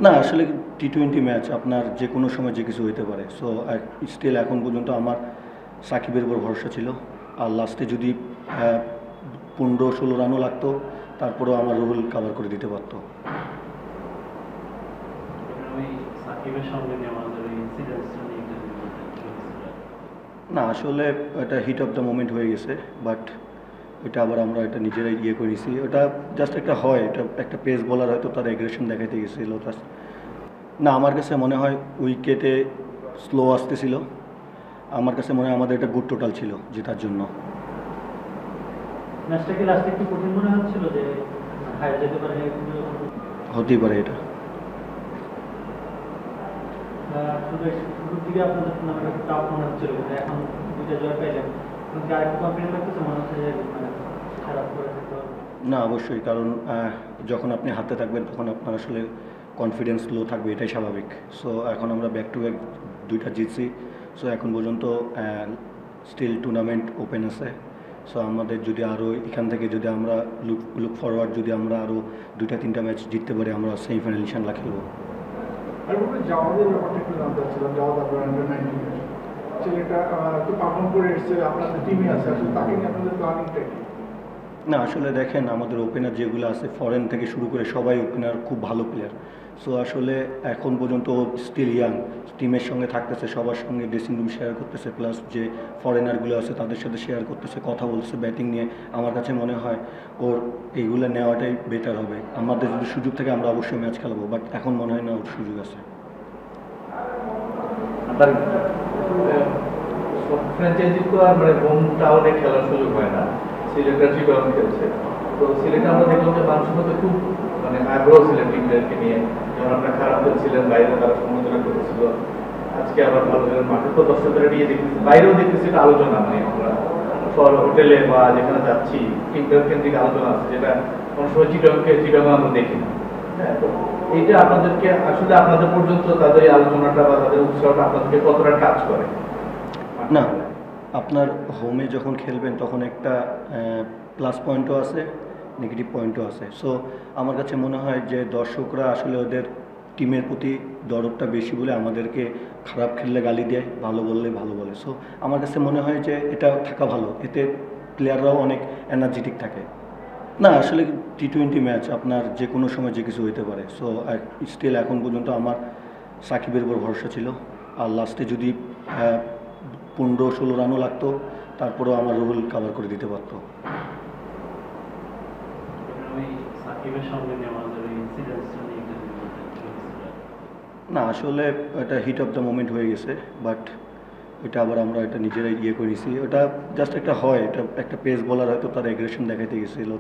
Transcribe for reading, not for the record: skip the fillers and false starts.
না আসলে টি-20 ম্যাচ আপনার যে কোনো সময় যে কিছু হইতে পারে। সো স্টিল এখন পর্যন্ত আমার সাকিবের উপর ভরসা ছিল। আর লাস্টে যদি 15-16 রানও লাগতো, তারপরেও আমার রুহুল কাভার করে দিতে পারতো। না আসলে এটা হিট অফ দ্য মোমেন্ট হয়ে গেছে, বাট ওইটা আবার আমরা এটা নিজেরাই করে নিছি। ওটা জাস্ট একটা হয়, এটা একটা পেস বলার হয়তো তার এগ্রেশন দেখাইতে গেছিল। না আমার কাছে মনে হয় উইকেটে স্লো আসতেছিল। আমার কাছে মনে হয় আমাদের এটা গুড টোটাল ছিল জেতার জন্য। হতেই পারে এটা। না অবশ্যই, কারণ যখন আপনি হাতে থাকবেন তখন আপনার আসলে কনফিডেন্স লো থাকবে, এটাই স্বাভাবিক। সো এখন আমরা ব্যাক টু ব্যাক দুইটা জিতছি। সো এখন পর্যন্ত স্টিল টুর্নামেন্ট ওপেন আছে। সো আমাদের যদি আরও এখান থেকে যদি আমরা লুক ফরওয়ার্ড, যদি আমরা আরও 2-3টা ম্যাচ জিততে পারি, আমরা সেমিফাইনাল ইনশাল্লাহ খেলবো। জাওয়াদের ব্যাপারটা একটু জানতে চাচ্ছিলাম। জাওয়াদ আপনার আন্ডার-19 ছেলেটা তো পারফর্ম করে এসছে, আপনাদের টিমে আছে, আসলে তাকে নিয়ে আপনাদের প্ল্যানিংটা কি? না আসলে দেখেন, আমাদের ওপেনার যেগুলো আছে ফরেন থেকে শুরু করে সবাই ওপেনার খুব ভালো প্লেয়ার। সো আসলে এখন পর্যন্ত স্টিল ইয়াং, টিমের সঙ্গে থাকতেছে, সবার সঙ্গে ড্রেসিং রুম শেয়ার করতেছে, প্লাস যে ফরেনারগুলো আছে তাদের সাথে শেয়ার করতেছে, কথা বলতেছে ব্যাটিং নিয়ে। আমার কাছে মনে হয় ওর এইগুলো নেওয়াটাই বেটার হবে। আমাদের যদি সুযোগ থাকে আমরা অবশ্যই ম্যাচ খেলাবো, বাট এখন মনে হয় না ওর সুযোগ আছে। ফ্র্যাঞ্চাইজি তো আর মানে হোম টাউনে খেলার সুযোগ হয় না, সিলেটের চিটাগং খেলছে। তো সিলেটে আমরা দেখলাম যে মানুষের মধ্যে খুব মানে আগ্রহ ছিলেন টিমদেরকে নিয়ে। যেমন আপনারা খারাপ খেলছিলেন, বাইরে তারা সমালোচনা করতেছিল, আজকে আবার ভালো খেলেন, মাঠে তো দর্শকরা নিয়ে দেখতেছি, বাইরেও দেখতেছি এটা আলোচনা, মানে আমরা শহর হোটেলে বা যেখানে যাচ্ছি টিমদের কেন্দ্রিক আলোচনা আছে, যেটা কোনো সময় চিটাগং আমরা দেখি না। হ্যাঁ, তো এইটা আপনাদেরকে আসলে আপনাদের পর্যন্ত তাদের এই আলোচনাটা বা তাদের উৎসাহটা আপনাদেরকে কতটা কাজ করে? না আপনার হোমে যখন খেলবেন তখন একটা প্লাস পয়েন্টও আছে, নেগেটিভ পয়েন্টও আছে। সো আমার কাছে মনে হয় যে দর্শকরা আসলে ওদের টিমের প্রতি দরদটা বেশি বলে আমাদেরকে খারাপ খেললে গালি দেয়, ভালো বললে ভালো বলে। সো আমার কাছে মনে হয় যে এটা থাকা ভালো, এতে প্লেয়াররাও অনেক এনার্জেটিক থাকে। না আসলে টি-20 ম্যাচ আপনার যে কোনো সময় যে কিছু হইতে পারে। সো স্টিল এখন পর্যন্ত আমার সাকিবের উপর ভরসা ছিল। আর লাস্টে যদি 15-16 রানও লাগতো, তারপরেও আমার রুহুল কাভার করে দিতে পারতো। না আসলে এটা হিট অফ দ্য মোমেন্ট হয়ে গেছে, বাট ওইটা আবার আমরা এটা নিজেরাই করে নিছি। ওটা জাস্ট একটা হয়, এটা একটা পেস বলার হয়তো তার এগ্রেশন দেখাইতে গেছিল।